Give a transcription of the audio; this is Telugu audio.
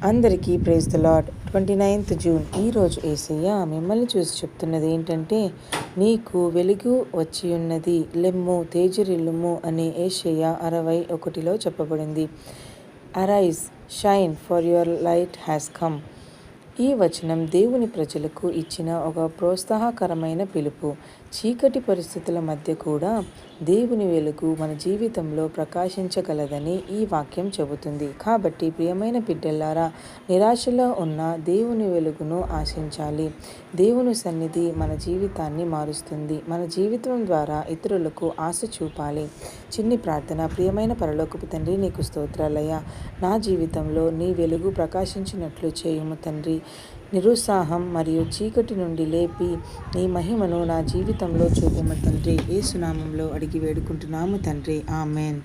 అందరికీ praise the lord. 29th June ఈరోజు యేసయ్య మిమ్మల్ని చూసి చెప్తున్నది ఏంటంటే, నీకు వెలుగు వచ్చియున్నది, లెమ్ము తేజరిల్లుము అని యెషయా 61లో చెప్పబడింది. Arise, shine, for your light has come. ఈ వచనం దేవుని ప్రజలకు ఇచ్చిన ఒక ప్రోత్సాహకరమైన పిలుపు. చీకటి పరిస్థితుల మధ్య కూడా దేవుని వెలుగు మన జీవితంలో ప్రకాశించగలదని ఈ వాక్యం చెబుతుంది. కాబట్టి ప్రియమైన బిడ్డలారా, నిరాశలో ఉన్న దేవుని వెలుగును ఆశించాలి. దేవుని సన్నిధి మన జీవితాన్ని మారుస్తుంది. మన జీవితం ద్వారా ఇతరులకు ఆశ చూపాలి. చిన్ని ప్రార్థన. ప్రియమైన పరలోకపు తండ్రి, నీకు స్తోత్రాలయ్యా. నా జీవితంలో నీ వెలుగు ప్రకాశించినట్లు చేయుము తండ్రి. నిరుత్సాహం మరియు చీకటి నుండి లేపి నీ మహిమను నా జీవితంలో చూపుము తండ్రి. యేసు నామములో అడిగి వేడుకుంటున్నాము తండ్రి. ఆమెన్.